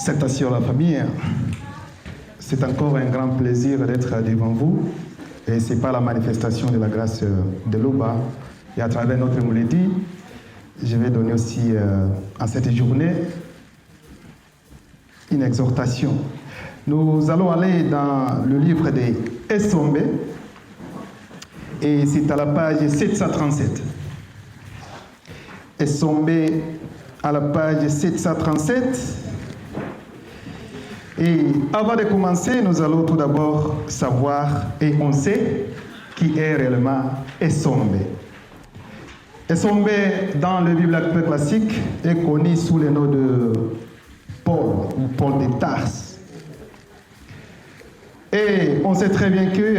Salutations à la famille. C'est encore un grand plaisir d'être devant vous. Et ce n'est pas la manifestation de la grâce de l'Oba. Et à travers notre mélodie, je vais donner aussi à cette journée une exhortation. Nous allons aller dans le livre des Essombe. Et c'est à la page 737. Essombe à la page 737. Et avant de commencer, nous allons tout d'abord savoir, et on sait, qui est réellement Essombe. Essombe, dans le Bible classique, est connu sous le nom de Paul, ou Paul de Tarse. Et on sait très bien que,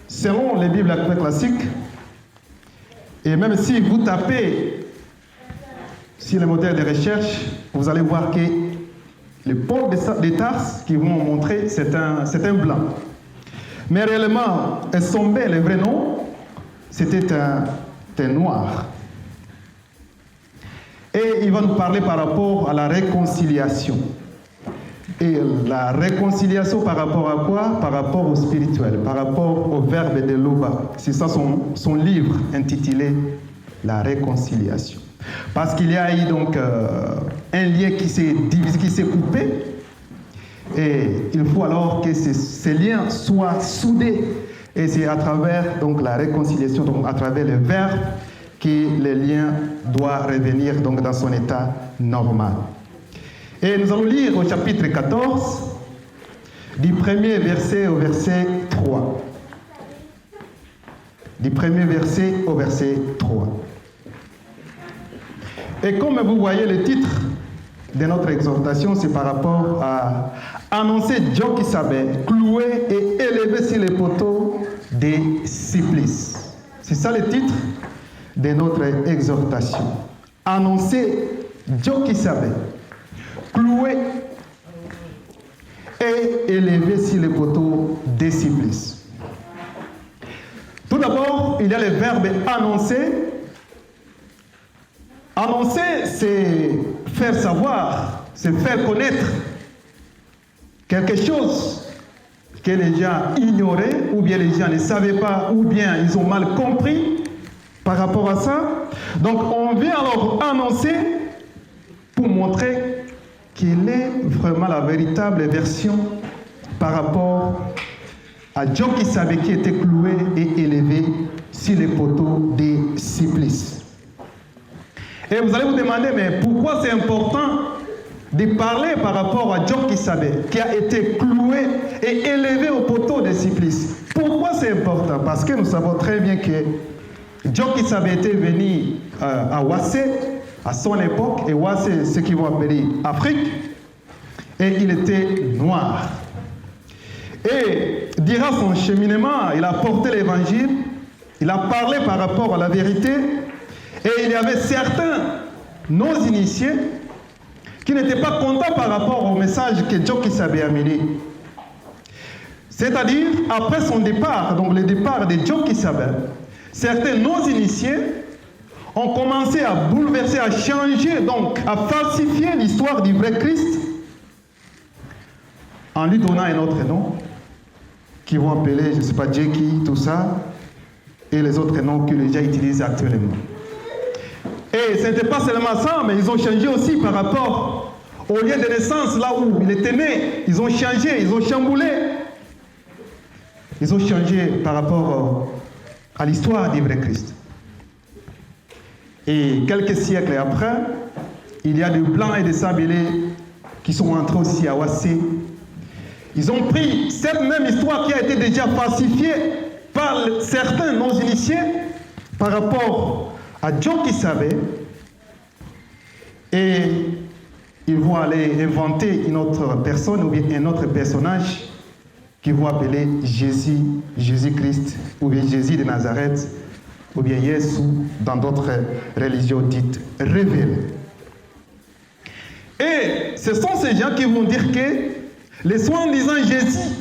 selon les Bibles classiques, et même si vous tapez sur les moteurs de recherche, vous allez voir que le Paul de Tarse qui vont montrer, c'est un blanc. Mais réellement, Essombe, le vrai nom, c'était un noir. Et il va nous parler par rapport à la réconciliation. Et la réconciliation par rapport à quoi? Par rapport au spirituel, par rapport au verbe de l'Oba. C'est ça son livre intitulé La réconciliation. Parce qu'il y a eu donc un lien qui s'est divisé, qui s'est coupé. Et il faut alors que ces liens soient soudés. Et c'est à travers donc, la réconciliation, donc à travers le verbe, que le lien doit revenir donc, dans son état normal. Et nous allons lire au chapitre 14, du premier verset au verset 3. Du premier verset au verset 3. Et comme vous voyez le titre de notre exhortation, c'est par rapport à annoncer Dieu qui savait, cloué et élevé sur les poteaux des supplices. C'est ça le titre de notre exhortation. Annoncer Dieu qui savait, cloué et élevé sur les poteaux des supplices. Tout d'abord, il y a le verbe annoncer. Annoncer, c'est faire savoir, c'est faire connaître quelque chose que les gens ignoraient, ou bien les gens ne savaient pas, ou bien ils ont mal compris par rapport à ça. Donc on vient alors annoncer pour montrer quelle est vraiment la véritable version par rapport à Dieu qui savait qui était cloué et élevé sur les poteaux des supplices. Et vous allez vous demander, mais pourquoi c'est important de parler par rapport à Dieu qui savait, qui a été cloué et élevé au poteau des supplices? Pourquoi c'est important? Parce que nous savons très bien que Dieu qui savait était venu à Wassé, à son époque, et Wassé, ce qu'ils vont appeler Afrique, et il était noir. Et durant son cheminement, il a porté l'évangile, il a parlé par rapport à la vérité. Et il y avait certains non-initiés qui n'étaient pas contents par rapport au message que Dieu qui savait amener. C'est-à-dire, après son départ, donc le départ de Dieu qui savait, certains non-initiés ont commencé à bouleverser, à changer, donc à falsifier l'histoire du vrai Christ en lui donnant un autre nom, qu'ils vont appeler, je ne sais pas, Jackie, tout ça, et les autres noms que les gens utilisent actuellement. Et ce n'était pas seulement ça, mais ils ont changé aussi par rapport au lieu de naissance, là où il était né. Ils ont changé, ils ont chamboulé. Ils ont changé par rapport à l'histoire du vrai Christ. Et quelques siècles après, il y a des Blancs et des Sabélés qui sont entrés aussi à Wassé. Ils ont pris cette même histoire qui a été déjà falsifiée par certains non-initiés par rapport à Dieu qui savait, et ils vont aller inventer une autre personne ou bien un autre personnage qu'ils vont appeler Jésus-Christ, ou bien Jésus de Nazareth, ou bien Jésus dans d'autres religions dites révélées. Et ce sont ces gens qui vont dire que le soi-disant Jésus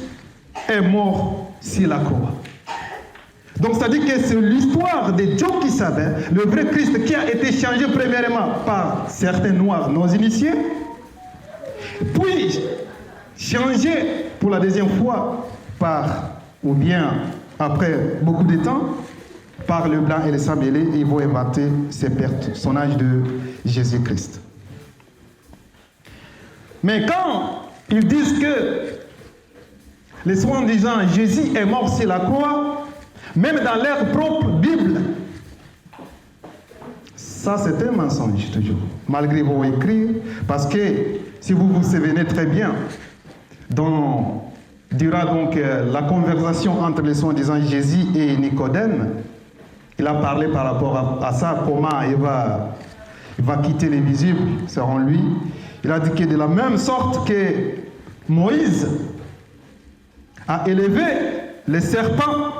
est mort sur la croix. Donc, c'est-à-dire que c'est l'histoire de Dieu qui savait, le vrai Christ qui a été changé premièrement par certains noirs non initiés, puis changé pour la deuxième fois ou bien après beaucoup de temps, par le blanc et le sang mêlé, ils vont inventer ces personnages de Jésus-Christ. Mais quand ils disent que les soi-disant Jésus est mort sur la croix, même dans leur propre Bible, ça c'est un mensonge toujours, malgré vos écrits, parce que si vous vous souvenez très bien, durant donc la conversation entre les soi-disant Jésus et Nicodème, il a parlé par rapport à ça, comment il va quitter les visibles selon lui. Il a dit que de la même sorte que Moïse a élevé les serpents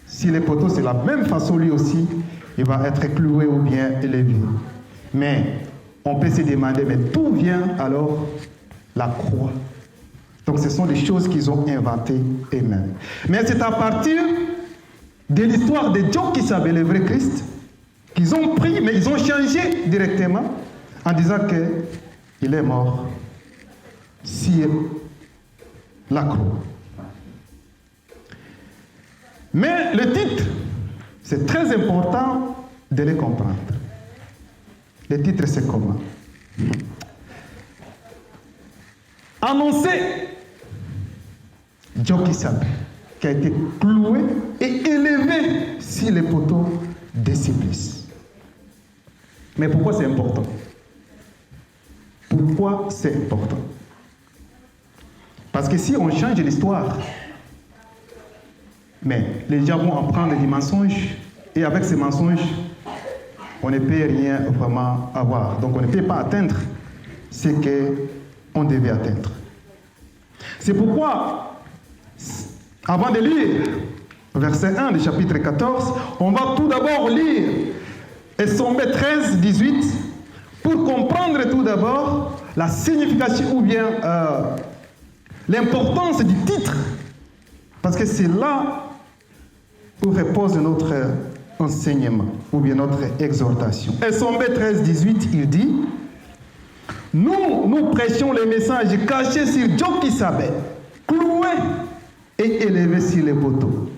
sur les poteaux, c'est la même façon lui aussi, il va être cloué ou bien élevé. Mais on peut se demander, mais d'où vient alors la croix? Donc ce sont des choses qu'ils ont inventées eux-mêmes. Mais c'est à partir de l'histoire de Dieu qui savait le vrai Christ, qu'ils ont pris, mais ils ont changé directement en disant qu'il est mort sur la croix. Mais le titre, c'est très important de le comprendre. Le titre, c'est comment? Annoncer Dieu qui savait, qui a été cloué et élevé sur les poteaux des supplices. Mais pourquoi c'est important? Pourquoi c'est important? Parce que si on change l'histoire, mais les gens vont apprendre des mensonges, et avec ces mensonges, on ne peut rien vraiment avoir. Donc on ne peut pas atteindre ce qu'on devait atteindre. C'est pourquoi, avant de lire verset 1 du chapitre 14, on va tout d'abord lire Sommets 13, 18, pour comprendre tout d'abord la signification ou bien l'importance du titre. Parce que c'est là où repose notre enseignement ou bien notre exhortation. Sommets 13, 18, il dit: nous prêchons les messages cachés sur Dieu qui savait, cloué et élevé sur les poteaux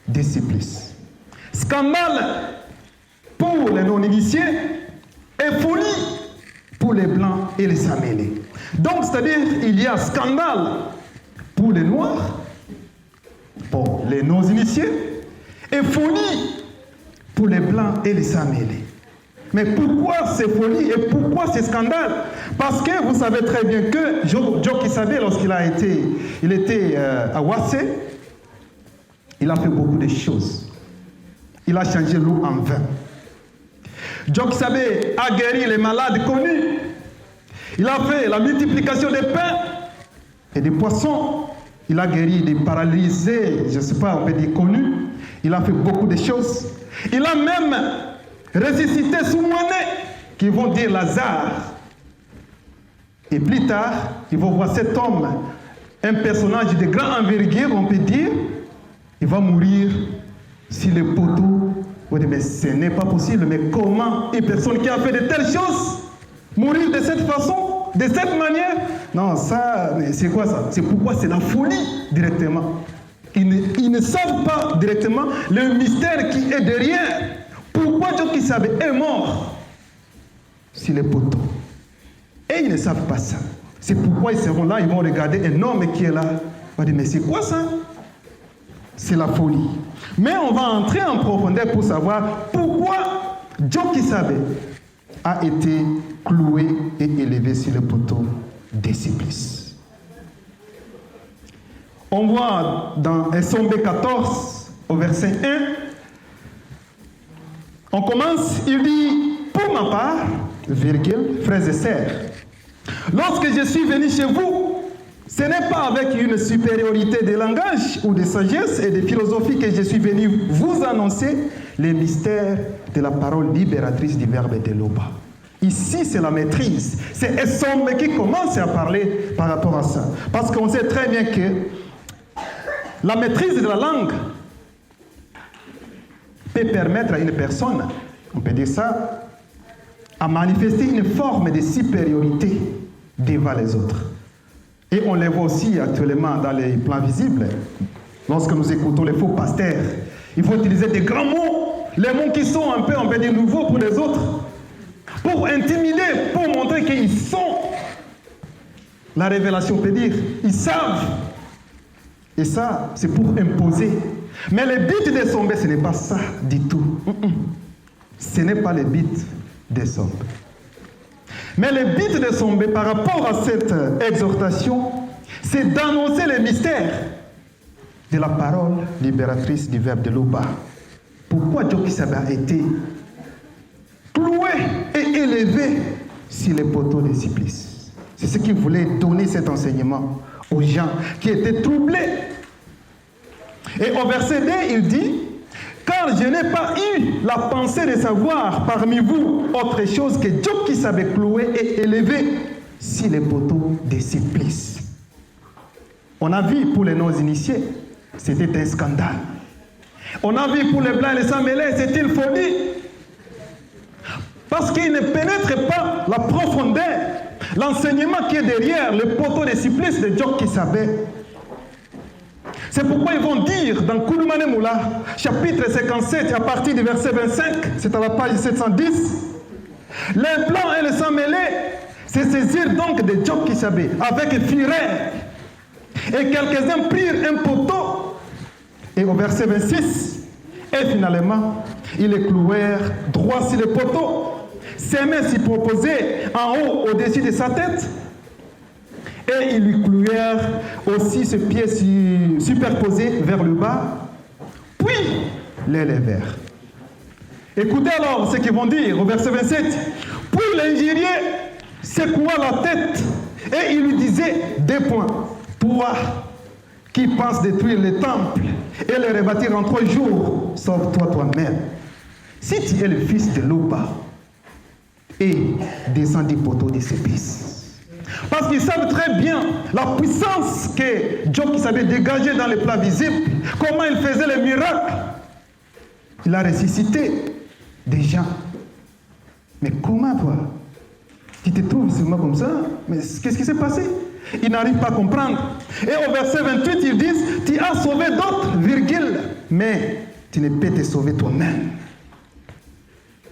des supplices. Scandale pour les non-initiés et folie pour les blancs et les samélés. Donc, c'est-à-dire, il y a scandale pour les noirs, pour les non-initiés, et folie pour les blancs et les samélés. Mais pourquoi ces folies et pourquoi ces scandales? Parce que vous savez très bien que Dieu qui savait, lorsqu'il était à Wassé, il a fait beaucoup de choses. Il a changé l'eau en vin. Dieu qui savait a guéri les malades connus. Il a fait la multiplication des pains et des poissons. Il a guéri des paralysés, je ne sais pas, on peut dire connus. Il a fait beaucoup de choses. Il a même ressuscité Soumané, qui vont dire Lazare. Et plus tard, ils vont voir cet homme, un personnage de grande envergure, on peut dire, il va mourir sur le poteau. Vous dites, mais ce n'est pas possible, mais comment une personne qui a fait de telles choses, mourir de cette façon, de cette manière? Non, ça, c'est quoi ça? C'est pourquoi c'est la folie directement. Ils ne savent pas directement le mystère qui est derrière. Pourquoi Dieu qui savait est mort sur les poteaux? Et ils ne savent pas ça. C'est pourquoi ils seront là, ils vont regarder un homme qui est là. On va dire, mais c'est quoi ça? C'est la folie. Mais on va entrer en profondeur pour savoir pourquoi Dieu qui savait a été cloué et élevé sur le poteau des supplices. On voit dans Sommets 14, au verset 1, on commence, il dit, pour ma part, virgule, frères et sœurs, lorsque je suis venu chez vous, ce n'est pas avec une supériorité de langage ou de sagesse et de philosophie que je suis venu vous annoncer les mystères de la parole libératrice du verbe de l'Oba. Ici, c'est la maîtrise. C'est Sommets qui commence à parler par rapport à ça. Parce qu'on sait très bien que la maîtrise de la langue peut permettre à une personne, on peut dire ça, à manifester une forme de supériorité devant les autres. Et on les voit aussi actuellement dans les plans visibles. Lorsque nous écoutons les faux pasteurs, il faut utiliser des grands mots, les mots qui sont un peu, on peut dire, nouveaux pour les autres, pour intimider, pour montrer qu'ils sont. La révélation peut dire, ils savent. Et ça, c'est pour imposer. Mais le but des sombres, ce n'est pas ça du tout. Ce n'est pas le but des sombres. Mais le but des sombres, par rapport à cette exhortation, c'est d'annoncer les mystères de la parole libératrice du verbe de l'Oba. Pourquoi Joe Kisabe a été cloué et élevé sur les poteaux des supplices? C'est ce qu'il voulait donner cet enseignement aux gens qui étaient troublés. Et au verset 2, il dit, « Car je n'ai pas eu la pensée de savoir parmi vous autre chose que Job qui s'avait cloué et élevé sur les poteaux des supplices. » On a vu pour les non-initiés, c'était un scandale. On a vu pour les blancs et les sans-mêlés, c'était une folie. Parce qu'ils ne pénètrent pas la profondeur, l'enseignement qui est derrière le poteau des supplices de Job qui savait. C'est pourquoi ils vont dire dans Kouloumane Moula, chapitre 57, à partir du verset 25, c'est à la page 710, les blancs et les sans-mêlés se saisirent donc de Job qui savait avec fureur. Et quelques-uns prirent un poteau, et au verset 26, et finalement, ils le clouèrent droit sur le poteau, ses mains s'y proposaient en haut au-dessus de sa tête, et ils lui clouèrent aussi ses pieds superposés vers le bas, puis les levèrent. Écoutez alors ce qu'ils vont dire au verset 27. Puis l'injurié secoua la tête et il lui disait deux points. Toi qui penses détruire le temple et le rebâtir en 3 jours, sauve-toi toi-même. Si tu es le fils de l'Oba, et descends du poteau des supplices. Parce qu'ils savent très bien la puissance que Job qui savait dégager dans les plats visibles, comment il faisait les miracles. Il a ressuscité des gens. Mais comment toi? Tu te trouves seulement comme ça? Mais qu'est-ce qui s'est passé? Ils n'arrivent pas à comprendre. Et au verset 28, ils disent, tu as sauvé d'autres, virgule, mais tu ne peux te sauver toi-même.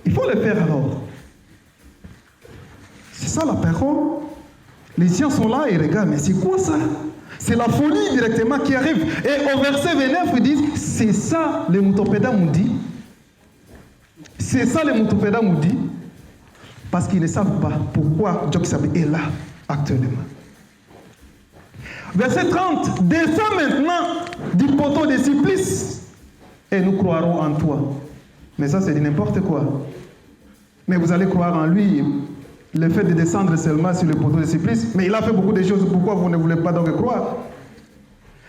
Il faut le faire alors. C'est ça la parole. Les gens sont là et regardent, mais c'est quoi ça? C'est la folie directement qui arrive. Et au verset 29, ils disent, c'est ça le Moutopéda Moudi. C'est ça le Moutopéda Moudi. Parce qu'ils ne savent pas pourquoi Job est là actuellement. Verset 30, descends maintenant du poteau des supplices et nous croirons en toi. Mais ça, c'est du n'importe quoi. Mais vous allez croire en lui. Le fait de descendre seulement sur le poteau des supplices, mais il a fait beaucoup de choses, pourquoi vous ne voulez pas donc croire?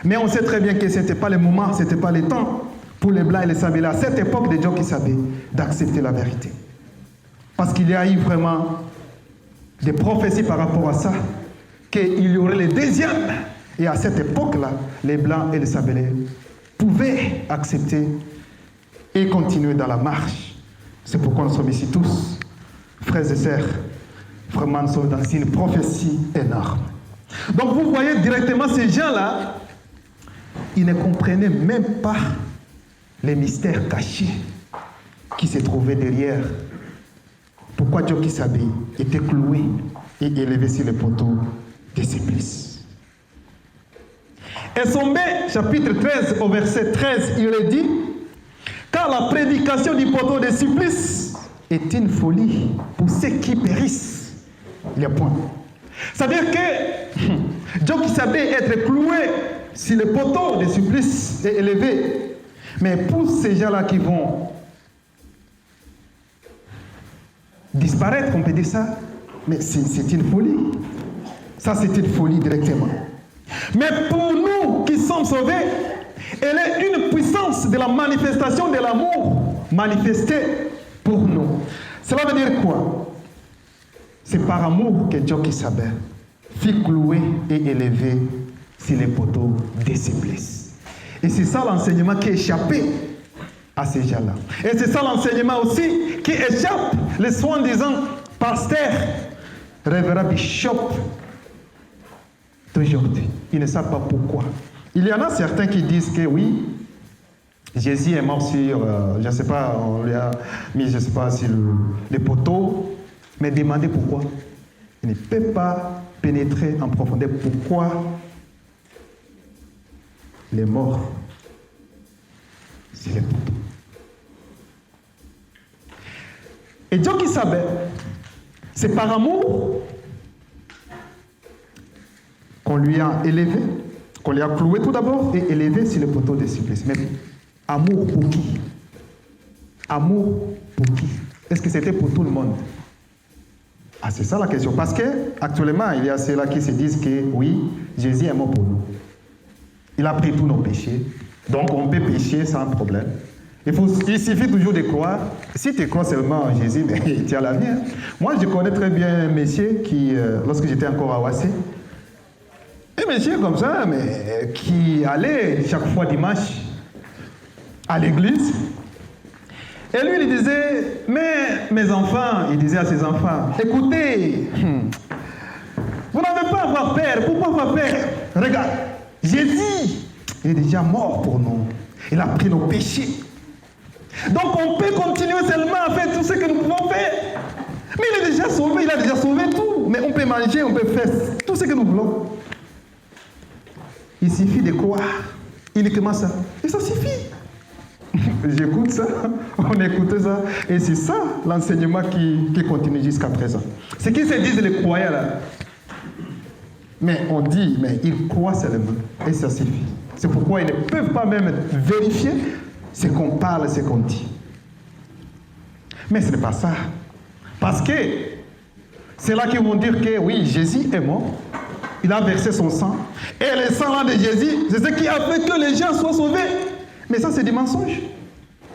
Mais on sait très bien que ce n'était pas le moment, ce n'était pas le temps pour les Blancs et les Sabélas, à cette époque des gens qui savaient d'accepter la vérité. Parce qu'il y a eu vraiment des prophéties par rapport à ça, qu'il y aurait les deuxièmes. Et à cette époque-là, les Blancs et les Sabélais pouvaient accepter et continuer dans la marche. C'est pourquoi nous sommes ici tous, frères et sœurs. Vraiment, nous sommes dans une prophétie énorme. Donc, vous voyez directement ces gens-là, ils ne comprenaient même pas les mystères cachés qui se trouvaient derrière. Pourquoi Job Kisabe était cloué et élevé sur le poteau des supplices. Et Sombé, chapitre 13, au verset 13, il est dit, car la prédication du poteau des supplices est une folie pour ceux qui périssent. Il y a point. C'est-à-dire que Job qui savait être cloué sur le poteau des supplices et élevé. Mais pour ces gens-là qui vont disparaître, on peut dire ça, mais c'est une folie. Ça, c'est une folie directement. Mais pour nous qui sommes sauvés, elle est une puissance de la manifestation de l'amour manifestée pour nous. Cela veut dire quoi? C'est par amour que Job Kisabe fut cloué et élevé sur les poteaux des supplices. Et c'est ça l'enseignement qui échappait à ces gens-là. Et c'est ça l'enseignement aussi qui échappe les soi-disant pasteurs, révérend bishop d'aujourd'hui. Ils ne savent pas pourquoi. Il y en a certains qui disent que oui, Jésus est mort sur, je ne sais pas, on lui a mis, je ne sais pas, sur les poteaux, mais demandez pourquoi. Ils ne peuvent pas pénétrer en profondeur pourquoi les morts sur les poteaux. Et Dieu qui savait, c'est par amour qu'on lui a élevé, qu'on lui a cloué tout d'abord et élevé sur le poteau de supplice. Mais amour pour qui? Amour pour qui? Est-ce que c'était pour tout le monde? Ah, c'est ça la question. Parce qu'actuellement, il y a ceux-là qui se disent que oui, Jésus est mort pour nous. Il a pris tous nos péchés. Donc on peut pécher sans problème. Il suffit toujours de croire. Si tu crois seulement en Jésus, mais tu as la vie. Hein. Moi, je connais très bien un monsieur qui, lorsque j'étais encore à Ouassé, un monsieur comme ça, mais qui allait chaque fois dimanche à l'église. Et lui, il disait, mais mes enfants, il disait à ses enfants, écoutez, vous n'avez pas à avoir peur. Pourquoi avoir peur? Regarde, Jésus, il est déjà mort pour nous. Il a pris nos péchés. Donc on peut continuer seulement à faire tout ce que nous pouvons faire. Mais il est déjà sauvé, il a déjà sauvé tout. Mais on peut manger, on peut faire tout ce que nous voulons. Il suffit de croire uniquement ça. Et ça suffit. J'écoute ça, on écoute ça. Et c'est ça l'enseignement qui continue jusqu'à présent. Ce qui se disent les croyants là. Mais on dit, mais ils croient seulement. Et ça suffit. C'est pourquoi ils ne peuvent pas même vérifier ce qu'on parle, ce qu'on dit. Mais ce n'est pas ça. Parce que c'est là qu'ils vont dire que oui, Jésus est mort. Il a versé son sang. Et le sang de Jésus, c'est ce qui a fait que les gens soient sauvés. Mais ça, c'est des mensonges.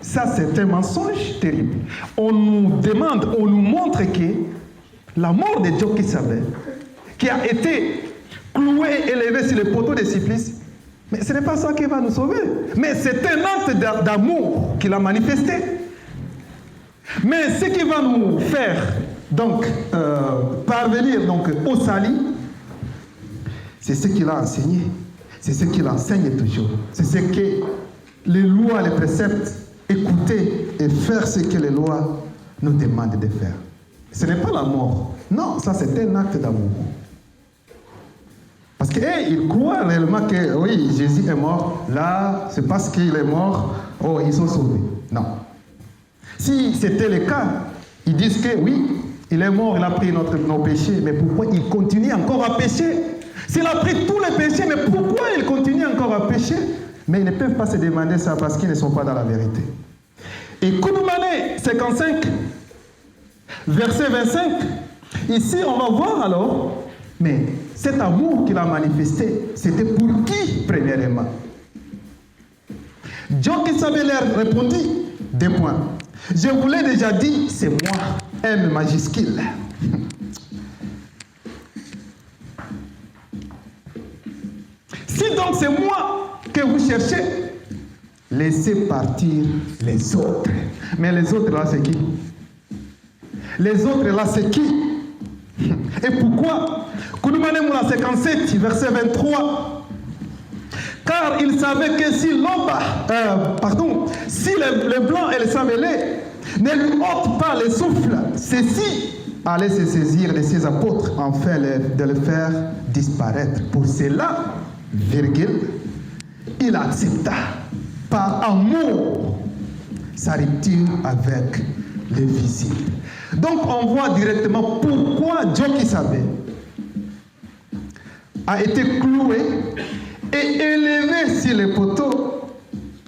Ça, c'est un mensonge terrible. On nous demande, on nous montre que la mort de Dieu qui savait, qui a été cloué et élevé sur le poteau de supplice, mais ce n'est pas ça qui va nous sauver. Mais c'est un acte d'amour qu'il a manifesté. Mais ce qui va nous faire donc parvenir donc au salut, c'est ce qu'il a enseigné. C'est ce qu'il enseigne toujours. C'est ce que les lois, les préceptes, écouter et faire ce que les lois nous demandent de faire. Ce n'est pas la mort. Non, ça c'est un acte d'amour. Parce qu'ils croient réellement que oui, Jésus est mort. Là, c'est parce qu'il est mort. Oh, ils sont sauvés. Non. Si c'était le cas, ils disent que oui, il est mort, il a pris nos péchés. Mais pourquoi il continue encore à pécher? S'il a pris tous les péchés, mais pourquoi il continue encore à pécher? Mais ils ne peuvent pas se demander ça parce qu'ils ne sont pas dans la vérité. Et Kounoumane 55, verset 25, ici on va voir alors, mais cet amour qu'il a manifesté, c'était pour qui premièrement? Dieu qui savait leur répondit, 2 points. Je vous l'ai déjà dit, c'est moi, M majuscule. Si donc c'est moi que vous cherchez, laissez partir les autres. Mais les autres là, c'est qui? Les autres là, c'est qui? Et pourquoi? Kounoumane Moula 57, verset 23. Car il savait que si si les blancs et les samélés ne lui ôtent pas le souffle, ceux-ci allaient se saisir de ses apôtres, afin de le faire disparaître. Pour cela, il accepta par amour sa rupture avec les visibles. Donc on voit directement pourquoi Dieu qui savait a été cloué et élevé sur les poteaux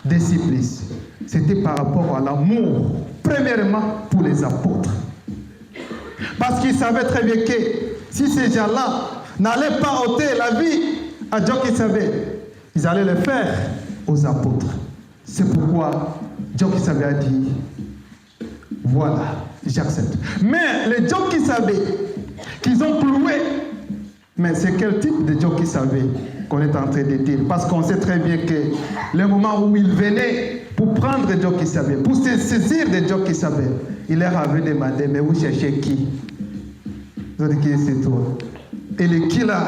des supplices. C'était par rapport à l'amour, premièrement pour les apôtres. Parce qu'il savait très bien que si ces gens-là n'allaient pas ôter la vie à Dieu qui savait, ils allaient le faire aux apôtres. C'est pourquoi Dieu qui savait a dit, voilà, j'accepte. Mais les Dieu qui savaient, qu'ils ont cloué, mais c'est quel type de Dieu qui savait qu'on est en train de dire? Parce qu'on sait très bien que le moment où il venait pour prendre Dieu qui savait, pour se saisir de Dieu qui savait, il leur avait demandé, mais vous cherchez qui? Ils ont dit, qui c'est toi? Et le qui là?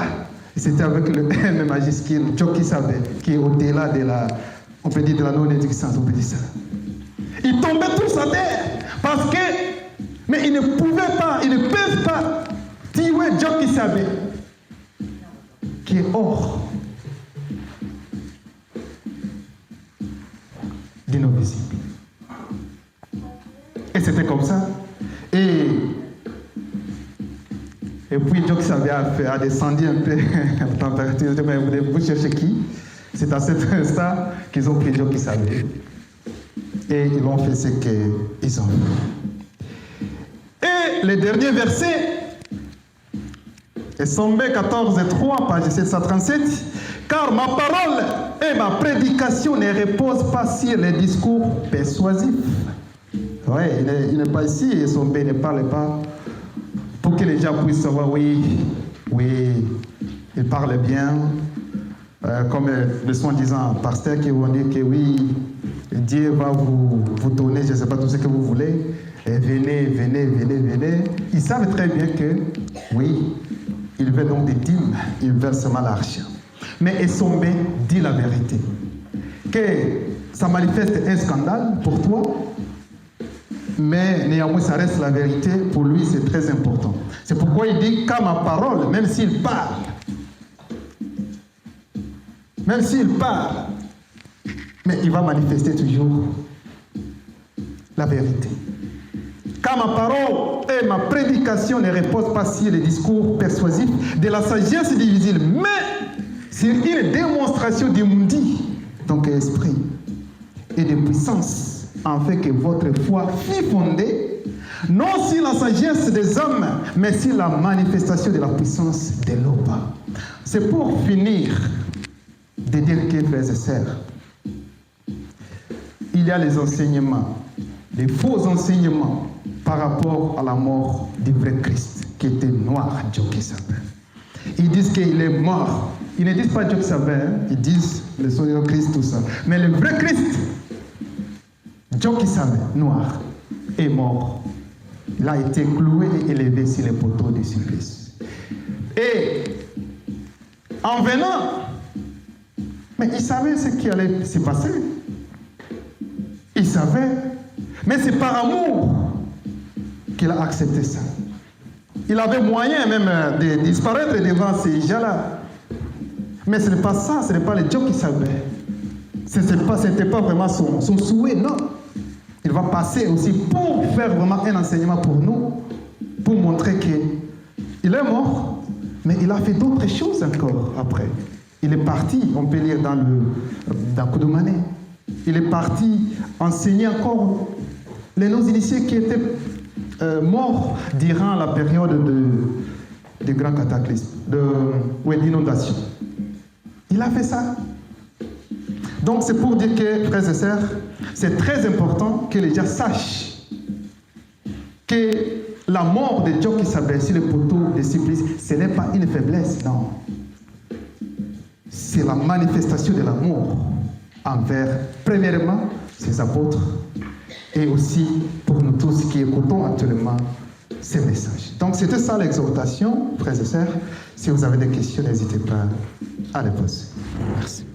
Et c'était avec le M majuscule, Joe Kissabe, qui est au-delà de la, on peut dire, de la non-existence, on peut dire ça. Ils tombaient tous à terre, parce que, mais ils ne pouvaient pas, ils ne peuvent pas tuer Joe Kissabe, qui est hors du non visible. Et c'était comme ça. Et puis Joe Kissabe a descendu un peu la température. Vous cherchez qui? C'est à cet instant qu'ils ont pris Joe Kissabe. Et ils ont fait ce qu'ils ont fait. Et le dernier verset, Somme 14:3, page 737, car ma parole et ma prédication ne reposent pas sur les discours persuasifs. Oui, il n'est pas ici, et Somme ne parle pas pour que les gens puissent savoir, oui, il parle bien, comme le soi-disant pasteur qui vont dire que oui, Dieu va vous donner, je ne sais pas, tout ce que vous voulez, et venez. Ils savent très bien que, oui, ils veulent donc des dîmes, ils veulent seulement l'argent. Mais Esombe dit la vérité, que ça manifeste un scandale pour toi, mais néanmoins ça reste la vérité, pour lui c'est très important. C'est pourquoi il dit qu'à ma parole, même s'il parle, mais il va manifester toujours la vérité. Car ma parole et ma prédication ne reposent pas sur les discours persuasifs de la sagesse divisible, mais sur une démonstration d'immundi, donc esprit, et de puissance, afin que votre foi fût fondée, non sur la sagesse des hommes, mais sur la manifestation de la puissance de l'aube. C'est pour finir de dire que, frères et sœurs, il y a les enseignements, les faux enseignements par rapport à la mort du vrai Christ, qui était noir, Joe Kissabe. Ils disent qu'il est mort. Ils ne disent pas Joe Kissabe, ils disent le Seigneur Christ, tout ça. Mais le vrai Christ, Joe Kissabe, noir, est mort. Il a été cloué et élevé sur les poteaux du supplice. Et en venant, mais il savait ce qui allait se passer. Il savait. Mais c'est par amour qu'il a accepté ça. Il avait moyen même de disparaître devant ces gens-là. Mais ce n'est pas ça, ce n'est pas le Joe Kissabe. Ce n'était pas vraiment son souhait, non. Il va passer aussi pour faire vraiment un enseignement pour nous, pour montrer qu'il est mort, mais il a fait d'autres choses encore après. Il est parti, on peut lire dans Koudoumane, il est parti enseigner encore les non-initiés qui étaient morts durant la période de grand cataclysme, d'inondation. Il a fait ça. Donc c'est pour dire que, frères et sœurs, c'est très important que les gens sachent que la mort de Joe Kissabe sur le poteau de supplice, ce n'est pas une faiblesse, non. C'est la manifestation de l'amour envers, premièrement, ses apôtres, et aussi pour nous tous qui écoutons actuellement ces messages. Donc c'était ça l'exhortation, frères et sœurs. Si vous avez des questions, n'hésitez pas à les poser. Merci.